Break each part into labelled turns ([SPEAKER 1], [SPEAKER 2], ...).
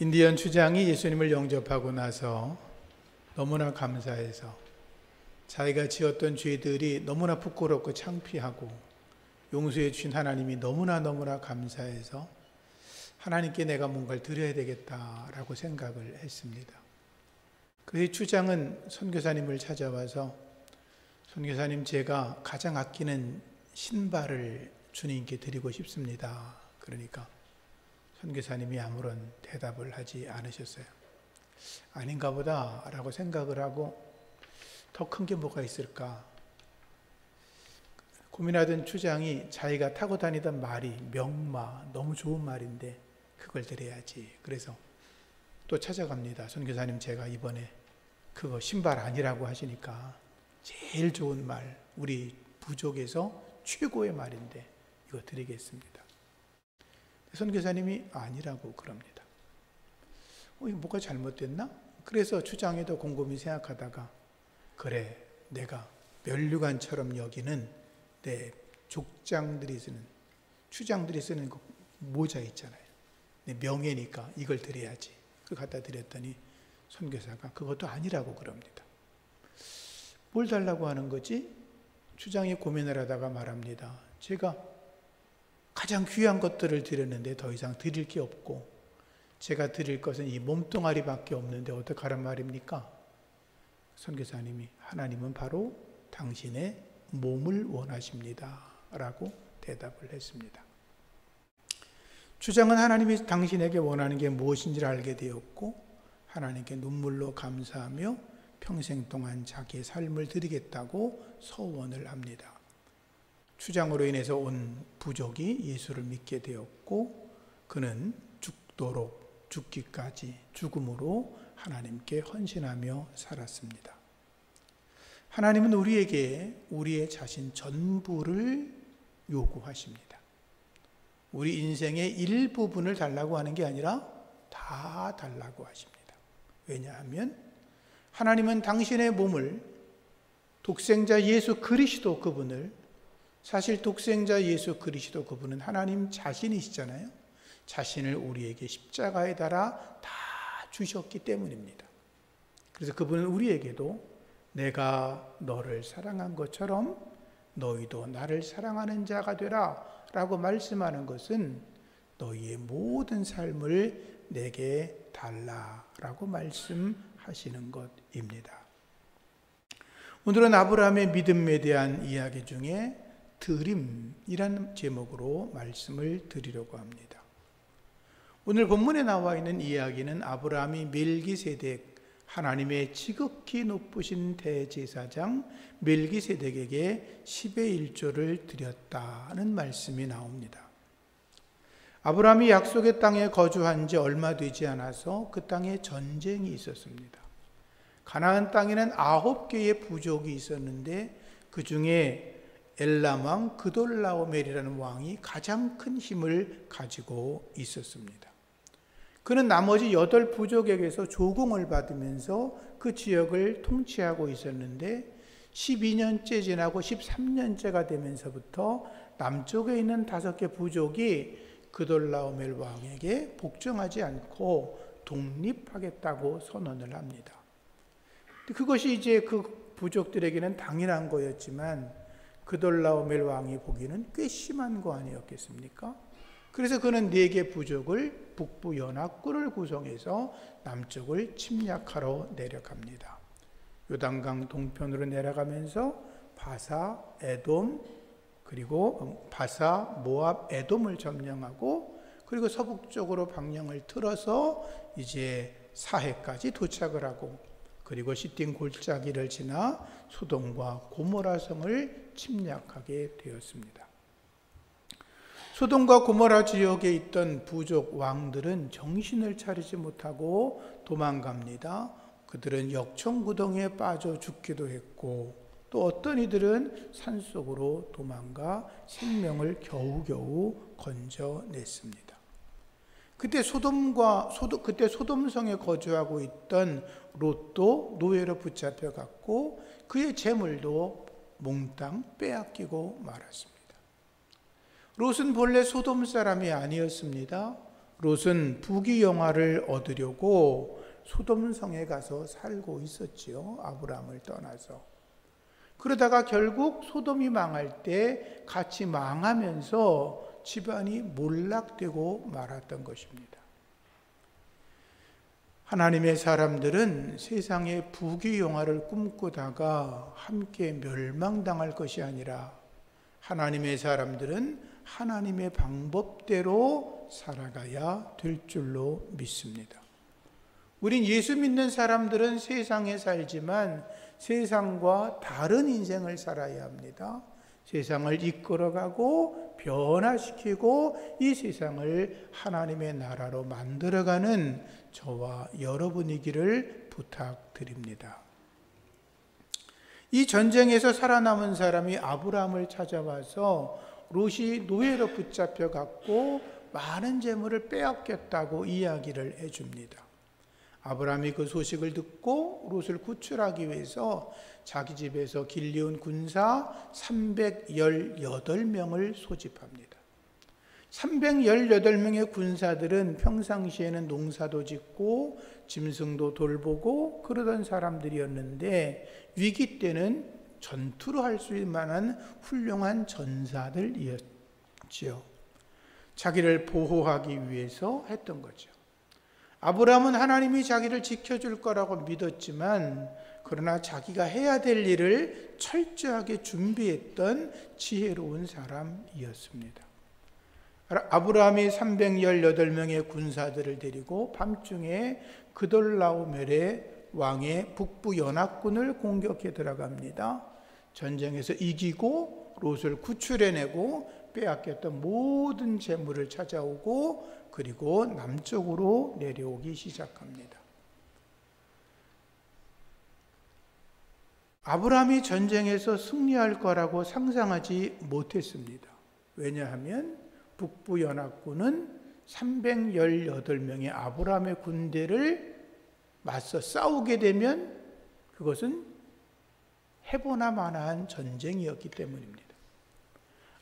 [SPEAKER 1] 인디언 추장이 예수님을 영접하고 나서 너무나 감사해서 자기가 지었던 죄들이 너무나 부끄럽고 창피하고 용서해 주신 하나님이 너무나 감사해서 하나님께 내가 뭔가를 드려야 되겠다라고 생각을 했습니다. 그래서 추장은 선교사님을 찾아와서 선교사님, 제가 가장 아끼는 신발을 주님께 드리고 싶습니다. 그러니까 선교사님이 아무런 대답을 하지 않으셨어요. 아닌가 보다 라고 생각을 하고 더 큰 게 뭐가 있을까 고민하던 추장이 자기가 타고 다니던 말이 명마, 너무 좋은 말인데 그걸 드려야지. 그래서 또 찾아갑니다. 선교사님, 제가 이번에 그거 신발 아니라고 하시니까 제일 좋은 말, 우리 부족에서 최고의 말인데 이거 드리겠습니다. 선교사님이 아니라고 그럽니다. 이거 뭐가 잘못됐나? 그래서 추장에도 곰곰이 생각하다가, 그래, 내가 면류관처럼 여기는 내 족장들이 쓰는, 추장들이 쓰는 그 모자 있잖아요. 내 명예니까 이걸 드려야지. 그걸 갖다 드렸더니 선교사가 그것도 아니라고 그럽니다. 뭘 달라고 하는 거지? 추장이 고민을 하다가 말합니다. 제가 가장 귀한 것들을 드렸는데 더 이상 드릴 게 없고 제가 드릴 것은 이 몸뚱아리밖에 없는데 어떡하란 말입니까? 선교사님이, 하나님은 바로 당신의 몸을 원하십니다 라고 대답을 했습니다. 추장은 하나님이 당신에게 원하는 게 무엇인지를 알게 되었고 하나님께 눈물로 감사하며 평생 동안 자기의 삶을 드리겠다고 서원을 합니다. 추장으로 인해서 온 부족이 예수를 믿게 되었고 그는 죽도록 죽기까지 죽음으로 하나님께 헌신하며 살았습니다. 하나님은 우리에게 우리의 자신 전부를 요구하십니다. 우리 인생의 일부분을 달라고 하는 게 아니라 다 달라고 하십니다. 왜냐하면 하나님은 당신의 몸을, 독생자 예수 그리스도 그분을, 사실 독생자 예수 그리스도 그분은 하나님 자신이시잖아요. 자신을 우리에게 십자가에 달아 다 주셨기 때문입니다. 그래서 그분은 우리에게도 내가 너를 사랑한 것처럼 너희도 나를 사랑하는 자가 되라 라고 말씀하는 것은 너희의 모든 삶을 내게 달라라고 말씀하시는 것입니다. 오늘은 아브라함의 믿음에 대한 이야기 중에 드림이라는 제목으로 말씀을 드리려고 합니다. 오늘 본문에 나와 있는 이야기는 아브라함이 멜기세덱, 하나님의 지극히 높으신 대제사장 멜기세덱에게 10의 1조를 드렸다는 말씀이 나옵니다. 아브라함이 약속의 땅에 거주한 지 얼마 되지 않아서 그 땅에 전쟁이 있었습니다. 가나안 땅에는 9개의 부족이 있었는데 그 중에 엘람 왕 그돌라오멜이라는 왕이 가장 큰 힘을 가지고 있었습니다. 그는 나머지 8부족에게서 조공을 받으면서 그 지역을 통치하고 있었는데 12년째 지나고 13년째가 되면서부터 남쪽에 있는 5개 부족이 그돌라오멜 왕에게 복종하지 않고 독립하겠다고 선언을 합니다. 그것이 이제 그 부족들에게는 당연한 거였지만 그돌라오멜 왕이 보기에는 꽤 심한 거 아니었겠습니까? 그래서 그는 4개 부족을 북부 연합군을 구성해서 남쪽을 침략하러 내려갑니다. 요단강 동편으로 내려가면서 바사, 에돔, 그리고 바사, 모압, 에돔을 점령하고 그리고 서북쪽으로 방향을 틀어서 이제 사해까지 도착을 하고 그리고 시딘 골짜기를 지나 소돔과 고모라 성을 침략하게 되었습니다. 소돔과 고모라 지역에 있던 부족 왕들은 정신을 차리지 못하고 도망갑니다. 그들은 역청구덩이에 빠져 죽기도 했고 또 어떤 이들은 산속으로 도망가 생명을 겨우겨우 건져냈습니다. 그때 소돔성에 거주하고 있던 롯도 노예로 붙잡혀갔고 그의 재물도 몽땅 빼앗기고 말았습니다. 롯은 본래 소돔 사람이 아니었습니다. 롯은 부귀영화를 얻으려고 소돔성에 가서 살고 있었지요. 아브라함을 떠나서. 그러다가 결국 소돔이 망할 때 같이 망하면서 집안이 몰락되고 말았던 것입니다. 하나님의 사람들은 세상의 부귀영화를 꿈꾸다가 함께 멸망당할 것이 아니라 하나님의 사람들은 하나님의 방법대로 살아가야 될 줄로 믿습니다. 우린 예수 믿는 사람들은 세상에 살지만 세상과 다른 인생을 살아야 합니다. 세상을 이끌어가고 변화시키고 이 세상을 하나님의 나라로 만들어가는 저와 여러분이기를 부탁드립니다. 이 전쟁에서 살아남은 사람이 아브라함을 찾아와서 롯이 노예로 붙잡혀 갔고 많은 재물을 빼앗겼다고 이야기를 해줍니다. 아브라함이 그 소식을 듣고 롯을 구출하기 위해서 자기 집에서 길리온 군사 318명을 소집합니다. 318명의 군사들은 평상시에는 농사도 짓고 짐승도 돌보고 그러던 사람들이었는데 위기 때는 전투로 할 수 있을 만한 훌륭한 전사들이었지요. 자기를 보호하기 위해서 했던 거죠. 아브라함은 하나님이 자기를 지켜줄 거라고 믿었지만 그러나 자기가 해야 될 일을 철저하게 준비했던 지혜로운 사람이었습니다. 아브라함이 318명의 군사들을 데리고 밤중에 그돌라오멜의 왕의 북부 연합군을 공격해 들어갑니다. 전쟁에서 이기고 롯을 구출해내고 빼앗겼던 모든 재물을 찾아오고 그리고 남쪽으로 내려오기 시작합니다. 아브라함이 전쟁에서 승리할 거라고 상상하지 못했습니다. 왜냐하면 북부 연합군은 318명의 아브라함의 군대를 맞서 싸우게 되면 그것은 해보나 마나한 전쟁이었기 때문입니다.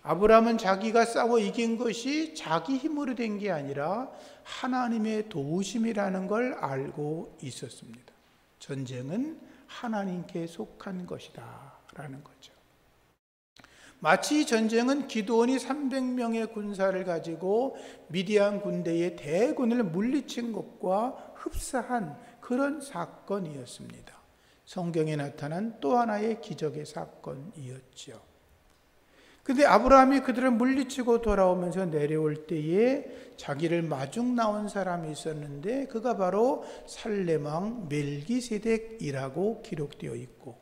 [SPEAKER 1] 아브라함은 자기가 싸워 이긴 것이 자기 힘으로 된 게 아니라 하나님의 도우심이라는 걸 알고 있었습니다. 전쟁은 하나님께 속한 것이다 라는 거죠. 마치 전쟁은 기드온이 300명의 군사를 가지고 미디안 군대의 대군을 물리친 것과 흡사한 그런 사건이었습니다. 성경에 나타난 또 하나의 기적의 사건이었죠. 근데 아브라함이 그들을 물리치고 돌아오면서 내려올 때에 자기를 마중 나온 사람이 있었는데 그가 바로 살렘왕 멜기세덱이라고 기록되어 있고,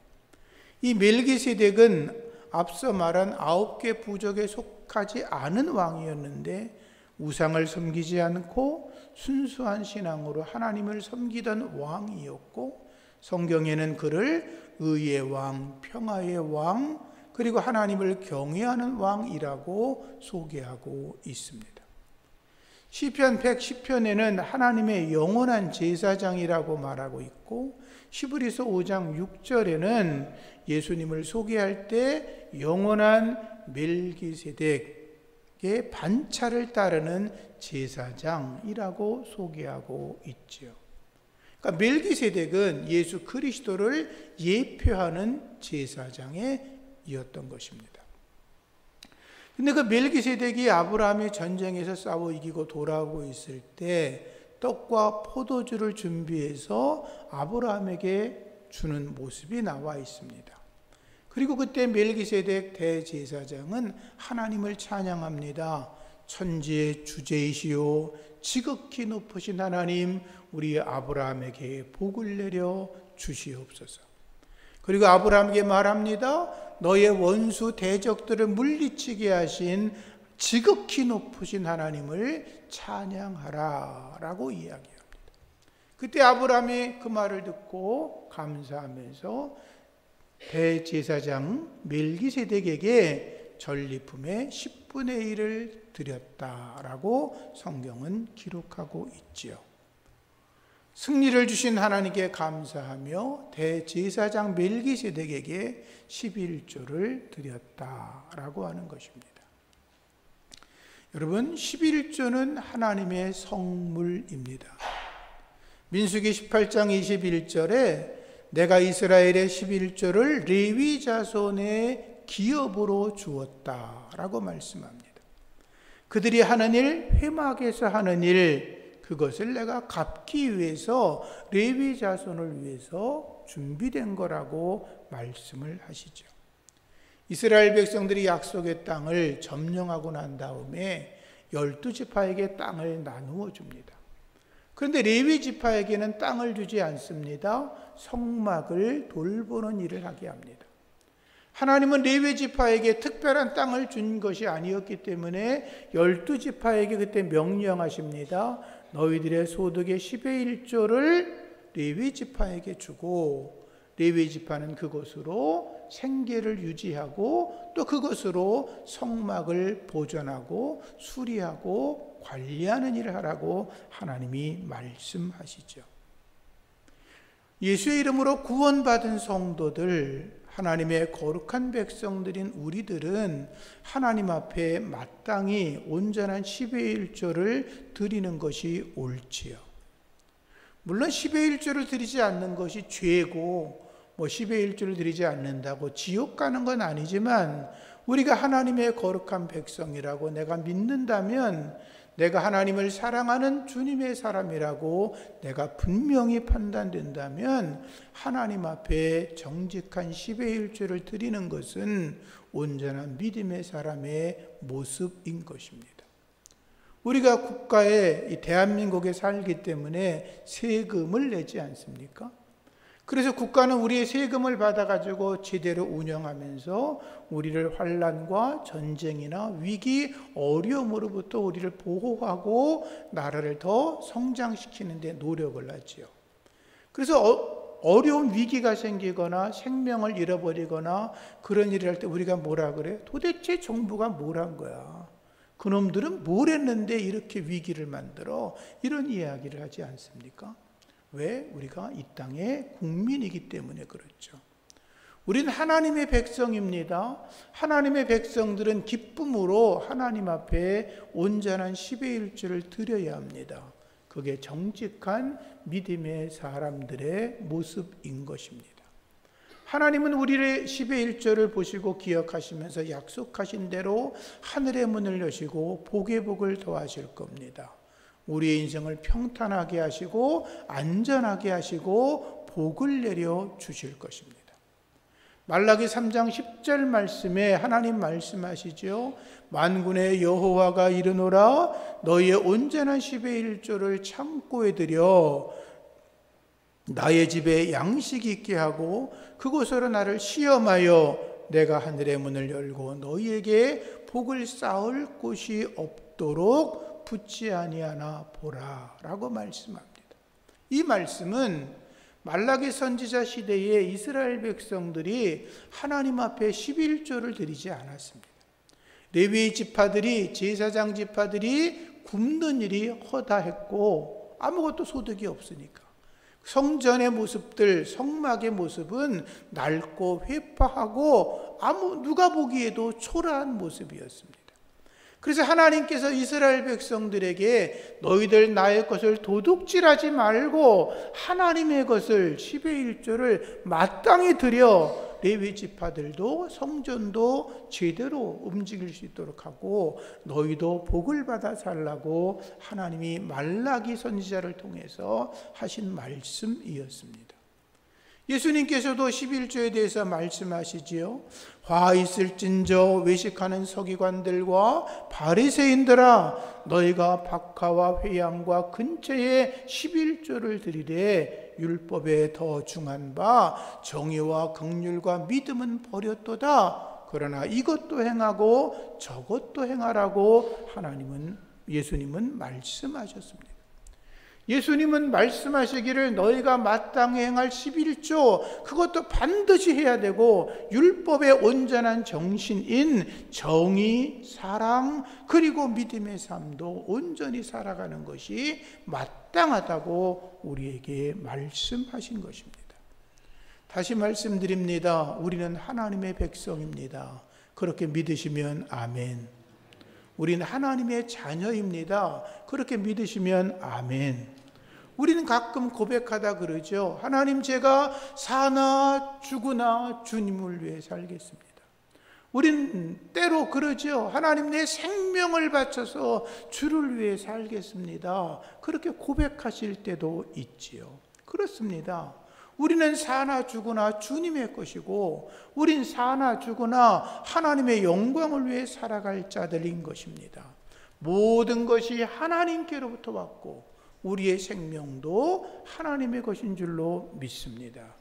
[SPEAKER 1] 이 멜기세덱은 앞서 말한 9개 부족에 속하지 않은 왕이었는데 우상을 섬기지 않고 순수한 신앙으로 하나님을 섬기던 왕이었고, 성경에는 그를 의의 왕, 평화의 왕, 그리고 하나님을 경외하는 왕이라고 소개하고 있습니다. 시편 110편에는 하나님의 영원한 제사장이라고 말하고 있고, 히브리서 5장 6절에는 예수님을 소개할 때 영원한 멜기세덱의 반차를 따르는 제사장이라고 소개하고 있죠. 그러니까 멜기세덱은 예수 그리스도를 예표하는 제사장이었던 것입니다. 근데 그 멜기세덱이 아브라함이 전쟁에서 싸워 이기고 돌아오고 있을 때 떡과 포도주를 준비해서 아브라함에게 주는 모습이 나와 있습니다. 그리고 그때 멜기세덱 대제사장은 하나님을 찬양합니다. 천지의 주제이시오 지극히 높으신 하나님, 우리 아브라함에게 복을 내려 주시옵소서. 그리고 아브라함에게 말합니다. 너의 원수 대적들을 물리치게 하신 지극히 높으신 하나님을 찬양하라 라고 이야기합니다. 그때 아브라함이 그 말을 듣고 감사하면서 대제사장 멜기세덱에게 전리품의 10분의 1을 드렸다라고 성경은 기록하고 있지요. 승리를 주신 하나님께 감사하며 대제사장 멜기세덱에게 11조를 드렸다라고 하는 것입니다. 여러분, 11조는 하나님의 성물입니다. 민수기 18장 21절에 내가 이스라엘의 11조를 레위 자손의 기업으로 주었다라고 말씀합니다. 그들이 하는 일, 회막에서 하는 일, 그것을 내가 갚기 위해서 레위 자손을 위해서 준비된 거라고 말씀을 하시죠. 이스라엘 백성들이 약속의 땅을 점령하고 난 다음에 12지파에게 땅을 나누어 줍니다. 그런데 레위 지파에게는 땅을 주지 않습니다. 성막을 돌보는 일을 하게 합니다. 하나님은 레위 지파에게 특별한 땅을 준 것이 아니었기 때문에 12지파에게 그때 명령하십니다. 너희들의 소득의 10의 1조를 레위 지파에게 주고 레위 지파는 그것으로 생계를 유지하고 또 그것으로 성막을 보존하고 수리하고 관리하는 일을 하라고 하나님이 말씀하시죠. 예수의 이름으로 구원받은 성도들, 하나님의 거룩한 백성들인 우리들은 하나님 앞에 마땅히 온전한 10의 1조를 드리는 것이 옳지요. 물론 10의 1조를 드리지 않는 것이 죄고 10의 1조를 드리지 않는다고 지옥 가는 건 아니지만 우리가 하나님의 거룩한 백성이라고 내가 믿는다면 내가 하나님을 사랑하는 주님의 사람이라고 내가 분명히 판단된다면 하나님 앞에 정직한 10의 1조를 드리는 것은 온전한 믿음의 사람의 모습인 것입니다. 우리가 국가에 이 대한민국에 살기 때문에 세금을 내지 않습니까? 그래서 국가는 우리의 세금을 받아가지고 제대로 운영하면서 우리를 환난과 전쟁이나 위기, 어려움으로부터 우리를 보호하고 나라를 더 성장시키는 데 노력을 하지요. 그래서 어려운 위기가 생기거나 생명을 잃어버리거나 그런 일을 할 때 우리가 뭐라 그래? 도대체 정부가 뭘 한 거야? 그놈들은 뭘 했는데 이렇게 위기를 만들어? 이런 이야기를 하지 않습니까? 왜? 우리가 이 땅의 국민이기 때문에 그렇죠. 우리는 하나님의 백성입니다. 하나님의 백성들은 기쁨으로 하나님 앞에 온전한 10의 1조를 드려야 합니다. 그게 정직한 믿음의 사람들의 모습인 것입니다. 하나님은 우리의 10의 1조를 보시고 기억하시면서 약속하신 대로 하늘의 문을 여시고 복의 복을 더하실 겁니다. 우리의 인생을 평탄하게 하시고 안전하게 하시고 복을 내려 주실 것입니다. 말라기 3장 10절 말씀에 하나님 말씀하시죠. 만군의 여호와가 이르노라 너희의 온전한 10의 1조를 창고에 들여 나의 집에 양식이 있게 하고 그곳으로 나를 시험하여 내가 하늘의 문을 열고 너희에게 복을 쌓을 곳이 없도록 붙지 아니하나 보라 라고 말씀합니다. 이 말씀은 말라기 선지자 시대에 이스라엘 백성들이 하나님 앞에 11조를 드리지 않았습니다. 레위 지파들이 제사장 지파들이 굽는 일이 허다했고 아무것도 소득이 없으니까 성전의 모습들, 성막의 모습은 낡고 회파하고 누가 보기에도 초라한 모습이었습니다. 그래서 하나님께서 이스라엘 백성들에게 너희들 나의 것을 도둑질하지 말고 하나님의 것을 10의 1조를 마땅히 드려 레위 지파들도 성전도 제대로 움직일 수 있도록 하고 너희도 복을 받아 살라고 하나님이 말라기 선지자를 통해서 하신 말씀이었습니다. 예수님께서도 11조에 대해서 말씀하시지요. 화 있을진저 외식하는 서기관들과 바리새인들아 너희가 박하와 회양과 근처에 11조를 드리되 율법에 더 중한 바 정의와 긍휼과 믿음은 버렸도다. 그러나 이것도 행하고 저것도 행하라고 예수님은 말씀하셨습니다. 예수님은 말씀하시기를 너희가 마땅히 행할 11조 그것도 반드시 해야 되고 율법의 온전한 정신인 정의, 사랑 그리고 믿음의 삶도 온전히 살아가는 것이 마땅하다고 우리에게 말씀하신 것입니다. 다시 말씀드립니다. 우리는 하나님의 백성입니다. 그렇게 믿으시면 아멘. 우리는 하나님의 자녀입니다. 그렇게 믿으시면 아멘. 우리는 가끔 고백하다 그러죠. 하나님, 제가 사나 죽으나 주님을 위해 살겠습니다. 우린 때로 그러죠. 하나님, 내 생명을 바쳐서 주를 위해 살겠습니다. 그렇게 고백하실 때도 있지요. 그렇습니다. 우리는 사나 죽으나 주님의 것이고, 우린 사나 죽으나 하나님의 영광을 위해 살아갈 자들인 것입니다. 모든 것이 하나님께로부터 왔고 우리의 생명도 하나님의 것인 줄로 믿습니다.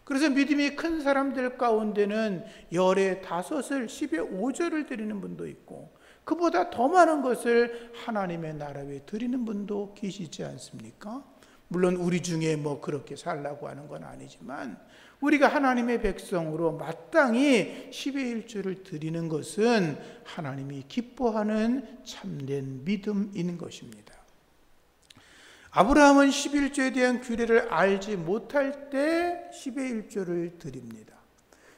[SPEAKER 1] 그래서 믿음이 큰 사람들 가운데는 열에 5을 10에 5절을 드리는 분도 있고, 그보다 더 많은 것을 하나님의 나라 위에 드리는 분도 계시지 않습니까? 물론 우리 중에 그렇게 살라고 하는 건 아니지만, 우리가 하나님의 백성으로 마땅히 10의 1조를 드리는 것은 하나님이 기뻐하는 참된 믿음인 것입니다. 아브라함은 11조에 대한 규례를 알지 못할 때 10의 1조를 드립니다.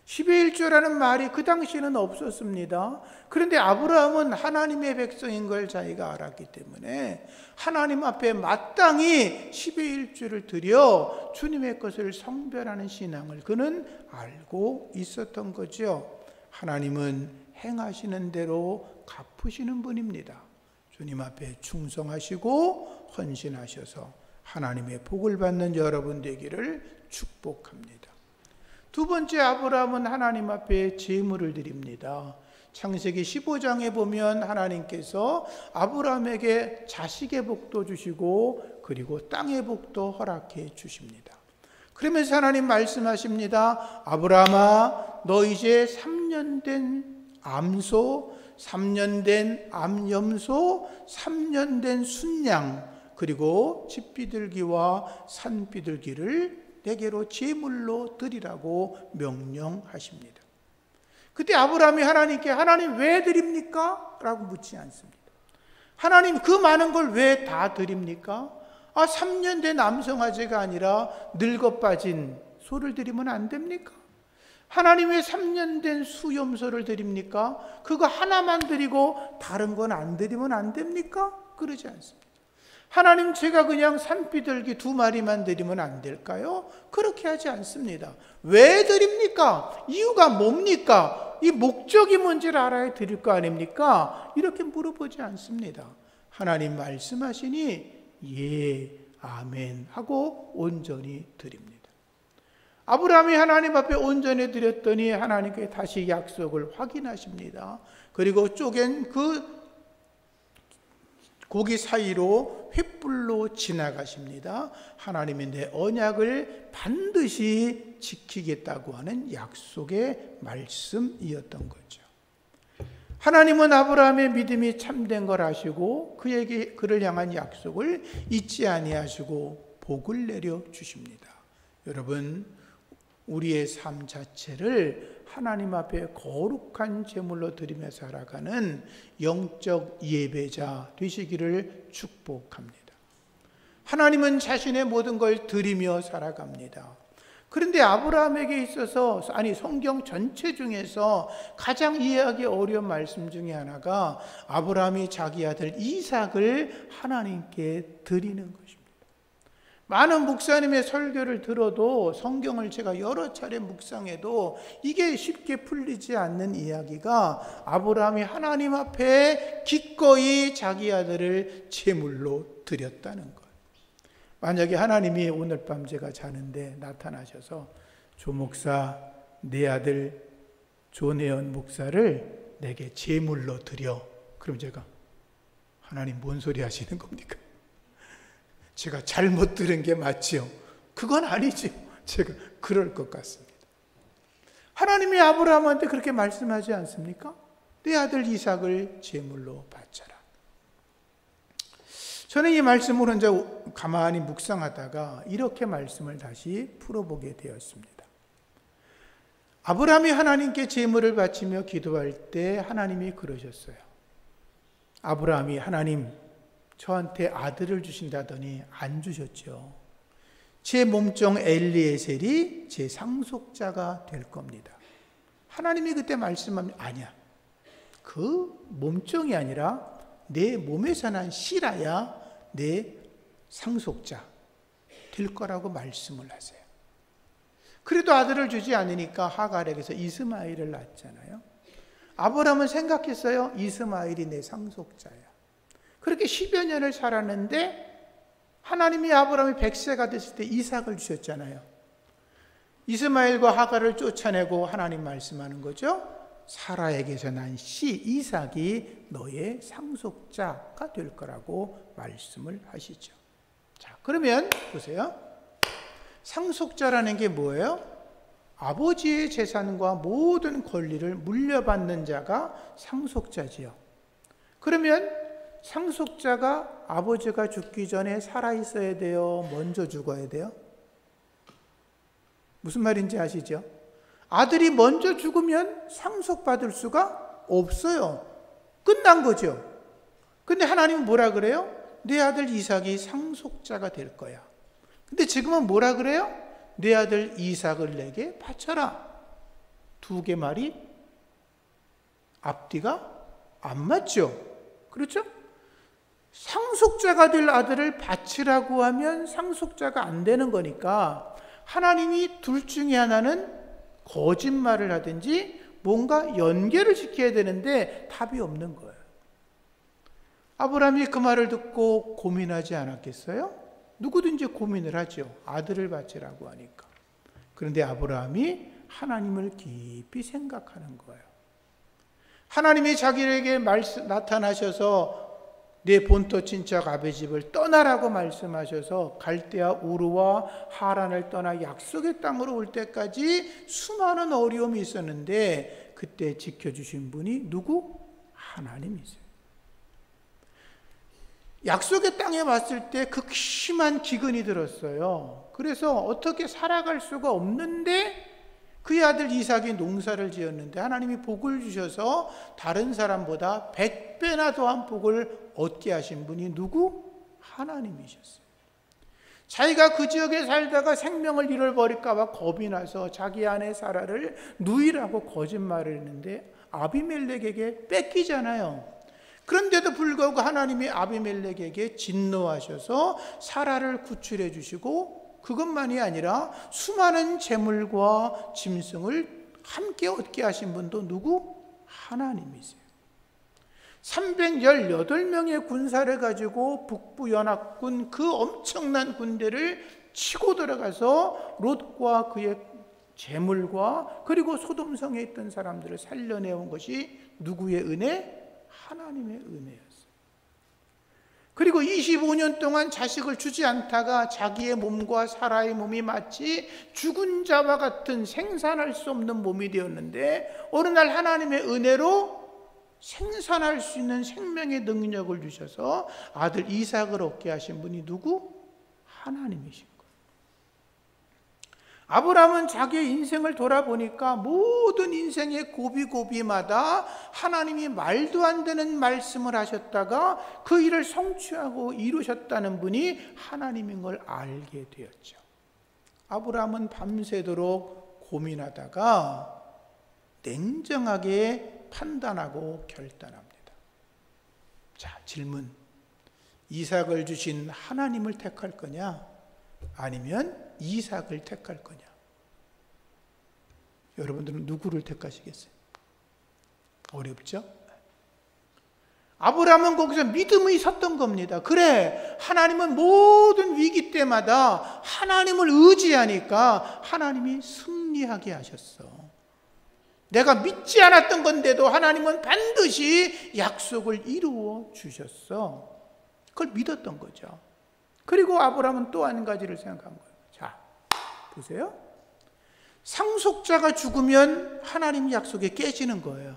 [SPEAKER 1] 10의 1조라는 말이 그 당시에는 없었습니다. 그런데 아브라함은 하나님의 백성인 걸 자기가 알았기 때문에 하나님 앞에 마땅히 10의 1조를 드려 주님의 것을 성별하는 신앙을 그는 알고 있었던 거죠. 하나님은 행하시는 대로 갚으시는 분입니다. 주님 앞에 충성하시고 헌신하셔서 하나님의 복을 받는 여러분 되기를 축복합니다. 두 번째, 아브라함은 하나님 앞에 제물을 드립니다. 창세기 15장에 보면 하나님께서 아브라함에게 자식의 복도 주시고 그리고 땅의 복도 허락해 주십니다. 그러면서 하나님 말씀하십니다. 아브라함아, 너 이제 3년 된 암소, 3년 된 암염소, 3년 된 순양, 그리고 집비둘기와 산비둘기를 내게로 제물로 드리라고 명령하십니다. 그때 아브라함이 하나님께, 하나님 왜 드립니까? 라고 묻지 않습니다. 하나님, 그 많은 걸 왜 다 드립니까? 3년 된 암송아지가 아니라 늙어 빠진 소를 드리면 안 됩니까? 하나님 왜 3년 된 수염소를 드립니까? 그거 하나만 드리고 다른 건 안 드리면 안 됩니까? 그러지 않습니다. 하나님, 제가 그냥 산비둘기 2마리만 드리면 안 될까요? 그렇게 하지 않습니다. 왜 드립니까? 이유가 뭡니까? 이 목적이 뭔지를 알아야 드릴 거 아닙니까? 이렇게 물어보지 않습니다. 하나님 말씀하시니 예, 아멘 하고 온전히 드립니다. 아브라함이 하나님 앞에 온전히 드렸더니 하나님께 다시 약속을 확인하십니다. 그리고 쪼갠 그 고기 사이로 횃불로 지나가십니다. 하나님이 내 언약을 반드시 지키겠다고 하는 약속의 말씀이었던 거죠. 하나님은 아브라함의 믿음이 참된 걸 아시고 그를 향한 약속을 잊지 아니하시고 복을 내려 주십니다. 여러분, 우리의 삶 자체를 하나님 앞에 거룩한 제물로 드리며 살아가는 영적 예배자 되시기를 축복합니다. 하나님은 자신의 모든 걸 드리며 살아갑니다. 그런데 아브라함에게 있어서, 성경 전체 중에서 가장 이해하기 어려운 말씀 중에 하나가 아브라함이 자기 아들 이삭을 하나님께 드리는 것입니다. 많은 목사님의 설교를 들어도, 성경을 제가 여러 차례 묵상해도 이게 쉽게 풀리지 않는 이야기가 아브라함이 하나님 앞에 기꺼이 자기 아들을 제물로 드렸다는 것. 만약에 하나님이 오늘 밤 제가 자는데 나타나셔서 조 목사, 내 아들 조내연 목사를 내게 제물로 드려. 그럼 제가, 하나님 뭔 소리 하시는 겁니까? 제가 잘못 들은 게 맞지요? 그건 아니지요. 제가 그럴 것 같습니다. 하나님이 아브라함한테 그렇게 말씀하지 않습니까? 내 아들 이삭을 제물로 바쳐라. 저는 이 말씀을 혼자 가만히 묵상하다가 이렇게 말씀을 다시 풀어보게 되었습니다. 아브라함이 하나님께 제물을 바치며 기도할 때 하나님이 그러셨어요. 아브라함이, 하나님 저한테 아들을 주신다더니 안 주셨죠. 제 몸종 엘리에셀이 제 상속자가 될 겁니다. 하나님이 그때 말씀합니다. 아니야, 그 몸종이 아니라 내 몸에서 난 씨라야 내 상속자 될 거라고 말씀을 하세요. 그래도 아들을 주지 않으니까 하갈에게서 이스마엘을 낳았잖아요. 아브라함은 생각했어요. 이스마엘이 내 상속자야. 그렇게 10여 년을 살았는데 하나님이 아브라함이 100세가 됐을 때 이삭을 주셨잖아요. 이스마엘과 하갈을 쫓아내고 하나님 말씀하는 거죠. 사라에게서 난 씨 이삭이 너의 상속자가 될 거라고 말씀을 하시죠. 자, 그러면 보세요. 상속자라는 게 뭐예요? 아버지의 재산과 모든 권리를 물려받는 자가 상속자지요. 그러면 상속자가 아버지가 죽기 전에 살아있어야 돼요? 먼저 죽어야 돼요? 무슨 말인지 아시죠? 아들이 먼저 죽으면 상속받을 수가 없어요. 끝난 거죠. 근데 하나님은 뭐라 그래요? 내 아들 이삭이 상속자가 될 거야. 근데 지금은 뭐라 그래요? 내 아들 이삭을 내게 바쳐라. 2개 말이 앞뒤가 안 맞죠? 그렇죠? 상속자가 될 아들을 바치라고 하면 상속자가 안 되는 거니까 하나님이 둘 중에 하나는 거짓말을 하든지 뭔가 연계를 시켜야 되는데 답이 없는 거예요. 아브라함이 그 말을 듣고 고민하지 않았겠어요? 누구든지 고민을 하죠. 아들을 바치라고 하니까. 그런데 아브라함이 하나님을 깊이 생각하는 거예요. 하나님이 자기에게 나타나셔서 내 본토 친척 아베 집을 떠나라고 말씀하셔서 갈대아 우르와 하란을 떠나 약속의 땅으로 올 때까지 수많은 어려움이 있었는데 그때 지켜주신 분이 누구? 하나님이세요. 약속의 땅에 왔을 때 극심한 기근이 들었어요. 그래서 어떻게 살아갈 수가 없는데 그의 아들 이삭이 농사를 지었는데 하나님이 복을 주셔서 다른 사람보다 100배나 더한 복을 얻게 하신 분이 누구? 하나님이셨어요. 자기가 그 지역에 살다가 생명을 잃어버릴까 봐 겁이 나서 자기 아내 사라를 누이라고 거짓말을 했는데 아비멜렉에게 뺏기잖아요. 그런데도 불구하고 하나님이 아비멜렉에게 진노하셔서 사라를 구출해 주시고 그것만이 아니라 수많은 재물과 짐승을 함께 얻게 하신 분도 누구? 하나님이세요. 318명의 군사를 가지고 북부 연합군 그 엄청난 군대를 치고 들어가서 롯과 그의 재물과 그리고 소돔성에 있던 사람들을 살려내온 것이 누구의 은혜? 하나님의 은혜였어요. 그리고 25년 동안 자식을 주지 않다가 자기의 몸과 사라의 몸이 마치 죽은 자와 같은 생산할 수 없는 몸이 되었는데 어느 날 하나님의 은혜로 생산할 수 있는 생명의 능력을 주셔서 아들 이삭을 얻게 하신 분이 누구? 하나님이신 거예요. 아브라함은 자기의 인생을 돌아보니까 모든 인생의 고비고비마다 하나님이 말도 안 되는 말씀을 하셨다가 그 일을 성취하고 이루셨다는 분이 하나님인 걸 알게 되었죠. 아브라함은 밤새도록 고민하다가 냉정하게 판단하고 결단합니다. 자, 질문. 이삭을 주신 하나님을 택할 거냐? 아니면 이삭을 택할 거냐? 여러분들은 누구를 택하시겠어요? 어렵죠? 아브라함은 거기서 믿음이 섰던 겁니다. 그래, 하나님은 모든 위기 때마다 하나님을 의지하니까 하나님이 승리하게 하셨어. 내가 믿지 않았던 건데도 하나님은 반드시 약속을 이루어 주셨어. 그걸 믿었던 거죠. 그리고 아브라함은 또 한 가지를 생각한 거예요. 자, 보세요. 상속자가 죽으면 하나님 약속이 깨지는 거예요.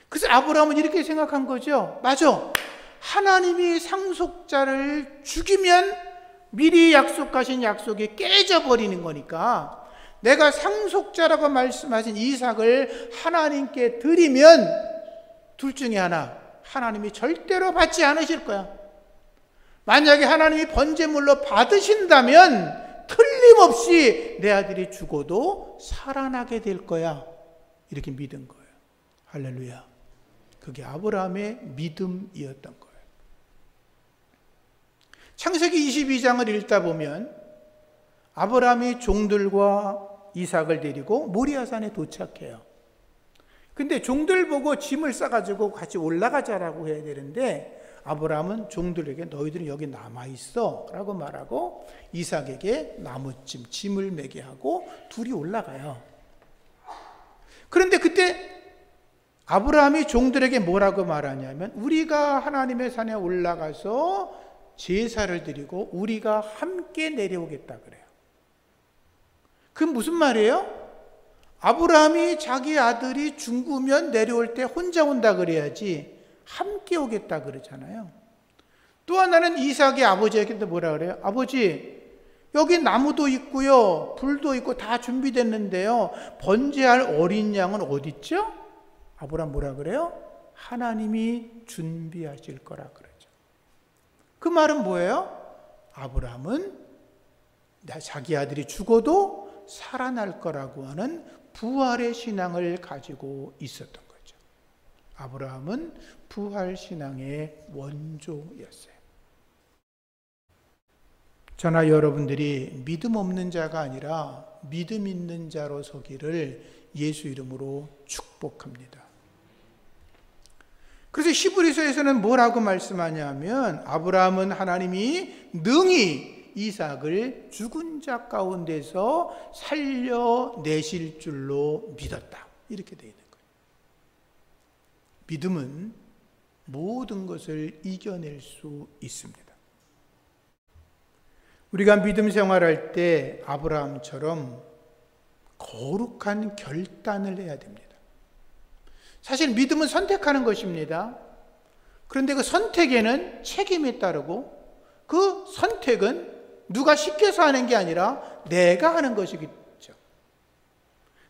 [SPEAKER 1] 그래서 아브라함은 이렇게 생각한 거죠. 맞아. 하나님이 상속자를 죽이면 미리 약속하신 약속이 깨져버리는 거니까 내가 상속자라고 말씀하신 이삭을 하나님께 드리면 둘 중에 하나, 하나님이 절대로 받지 않으실 거야. 만약에 하나님이 번제물로 받으신다면 틀림없이 내 아들이 죽어도 살아나게 될 거야. 이렇게 믿은 거예요. 할렐루야. 그게 아브라함의 믿음이었던 거예요. 창세기 22장을 읽다 보면 아브라함이 종들과 이삭을 데리고 모리아산에 도착해요. 근데 종들 보고 짐을 싸가지고 같이 올라가자라고 해야 되는데 아브라함은 종들에게 너희들은 여기 남아있어 라고 말하고 이삭에게 나무짐, 짐을 매게 하고 둘이 올라가요. 그런데 그때 아브라함이 종들에게 뭐라고 말하냐면 우리가 하나님의 산에 올라가서 제사를 드리고 우리가 함께 내려오겠다 그래요. 그건 무슨 말이에요? 아브라함이 자기 아들이 죽으면 내려올 때 혼자 온다 그래야지 함께 오겠다 그러잖아요. 또 하나는 이삭의 아버지에게도 뭐라 그래요? 아버지, 여기 나무도 있고요, 불도 있고 다 준비됐는데요, 번제할 어린 양은 어디 있죠? 아브라함 뭐라 그래요? 하나님이 준비하실 거라 그러죠. 그 말은 뭐예요? 아브라함은 자기 아들이 죽어도 살아날 거라고 하는 부활의 신앙을 가지고 있었던 거죠. 아브라함은 부활 신앙의 원조였어요. 저나 여러분들이 믿음 없는 자가 아니라 믿음 있는 자로 서기를 예수 이름으로 축복합니다. 그래서 히브리서에서는 뭐라고 말씀하냐면 아브라함은 하나님이 능히 이삭을 죽은 자 가운데서 살려내실 줄로 믿었다. 이렇게 되어 있는 거예요. 믿음은 모든 것을 이겨낼 수 있습니다. 우리가 믿음 생활할 때 아브라함처럼 거룩한 결단을 해야 됩니다. 사실 믿음은 선택하는 것입니다. 그런데 그 선택에는 책임이 따르고 그 선택은 누가 시켜서 하는 게 아니라 내가 하는 것이겠죠.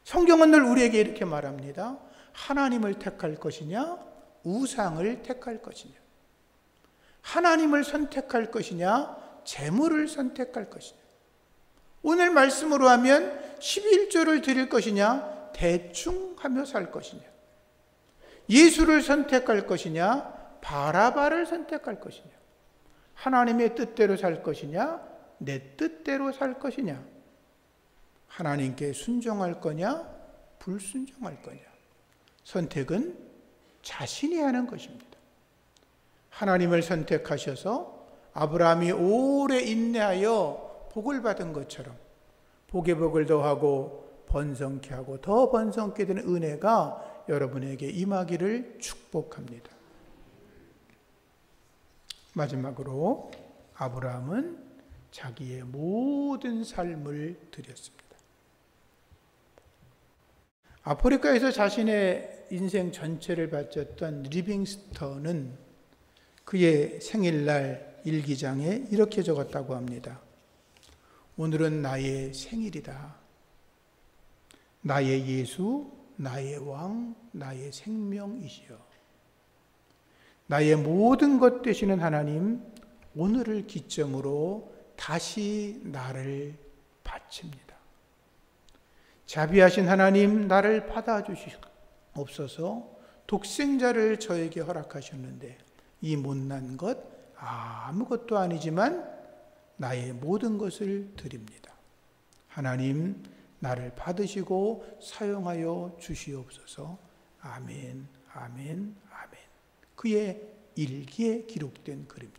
[SPEAKER 1] 성경은 늘 우리에게 이렇게 말합니다. 하나님을 택할 것이냐, 우상을 택할 것이냐. 하나님을 선택할 것이냐, 재물을 선택할 것이냐. 오늘 말씀으로 하면 11조를 드릴 것이냐, 대충 하며 살 것이냐. 예수를 선택할 것이냐, 바라바를 선택할 것이냐. 하나님의 뜻대로 살 것이냐, 내 뜻대로 살 것이냐. 하나님께 순종할 거냐, 불순종할 거냐. 선택은 자신이 하는 것입니다. 하나님을 선택하셔서 아브라함이 오래 인내하여 복을 받은 것처럼 복의 복을 더하고 번성케 하고 더 번성케 되는 은혜가 여러분에게 임하기를 축복합니다. 마지막으로 아브라함은 자기의 모든 삶을 드렸습니다. 아프리카에서 자신의 인생 전체를 바쳤던 리빙스턴은 그의 생일날 일기장에 이렇게 적었다고 합니다. 오늘은 나의 생일이다. 나의 예수, 나의 왕, 나의 생명이시여. 나의 모든 것 되시는 하나님, 오늘을 기점으로 다시 나를 바칩니다. 자비하신 하나님, 나를 받아주시옵소서. 독생자를 저에게 허락하셨는데 이 못난 것 아무것도 아니지만 나의 모든 것을 드립니다. 하나님, 나를 받으시고 사용하여 주시옵소서. 아멘, 아멘, 아멘. 그의 일기에 기록된 글입니다.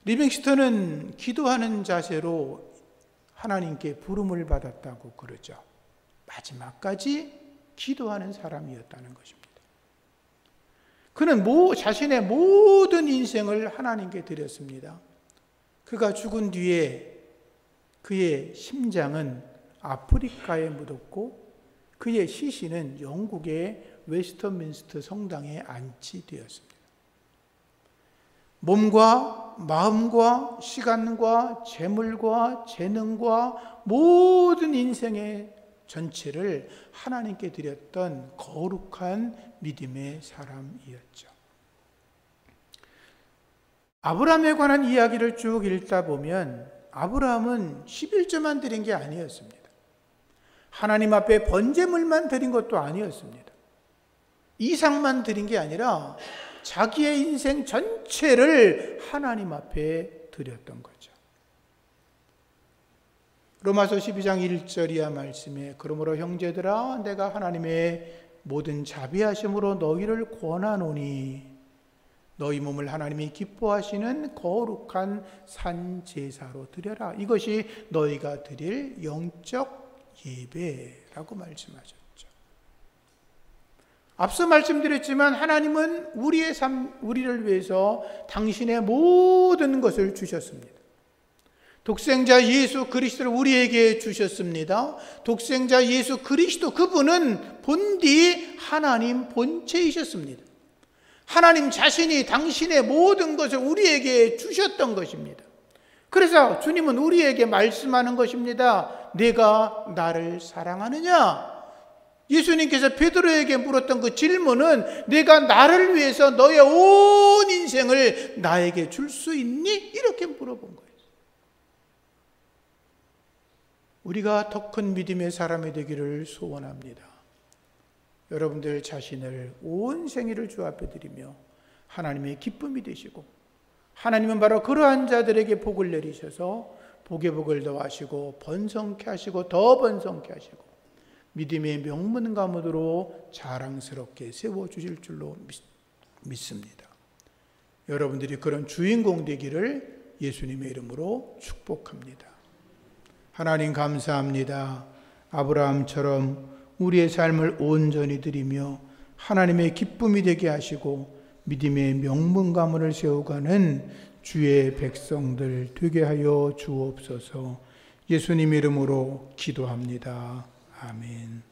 [SPEAKER 1] 리빙스턴은 기도하는 자세로 하나님께 부름을 받았다고 그러죠. 마지막까지 기도하는 사람이었다는 것입니다. 그는 자신의 모든 인생을 하나님께 드렸습니다. 그가 죽은 뒤에 그의 심장은 아프리카에 묻었고 그의 시신은 영국의 웨스터민스터 성당에 안치되었습니다. 몸과 마음과 시간과 재물과 재능과 모든 인생의 전체를 하나님께 드렸던 거룩한 믿음의 사람이었죠. 아브라함에 관한 이야기를 쭉 읽다 보면 아브라함은 11조만 드린 게 아니었습니다. 하나님 앞에 번제물만 드린 것도 아니었습니다. 이상만 드린 게 아니라 자기의 인생 전체를 하나님 앞에 드렸던 거죠. 로마서 12장 1절 이하 말씀에 그러므로 형제들아 내가 하나님의 모든 자비하심으로 너희를 권하노니 너희 몸을 하나님이 기뻐하시는 거룩한 산 제사로 드려라. 이것이 너희가 드릴 영적 예배라고 말씀하셨죠. 앞서 말씀드렸지만 하나님은 우리의 삶, 우리를 위해서 당신의 모든 것을 주셨습니다. 독생자 예수 그리스도를 우리에게 주셨습니다. 독생자 예수 그리스도 그분은 본디 하나님 본체이셨습니다. 하나님 자신이 당신의 모든 것을 우리에게 주셨던 것입니다. 그래서 주님은 우리에게 말씀하는 것입니다. 내가 나를 사랑하느냐? 예수님께서 베드로에게 물었던 그 질문은 내가 나를 위해서 너의 온 인생을 나에게 줄 수 있니? 이렇게 물어본 거예요. 우리가 더 큰 믿음의 사람이 되기를 소원합니다. 여러분들 자신을 온 생애를 주 앞에 드리며 하나님의 기쁨이 되시고 하나님은 바로 그러한 자들에게 복을 내리셔서 복의 복을 더하시고 번성케 하시고 더 번성케 하시고 믿음의 명문 가문으로 자랑스럽게 세워주실 줄로 믿습니다. 여러분들이 그런 주인공 되기를 예수님의 이름으로 축복합니다. 하나님 감사합니다. 아브라함처럼 우리의 삶을 온전히 드리며 하나님의 기쁨이 되게 하시고 믿음의 명문 가문을 세워가는 주의 백성들 되게 하여 주옵소서. 예수님 이름으로 기도합니다. 아멘.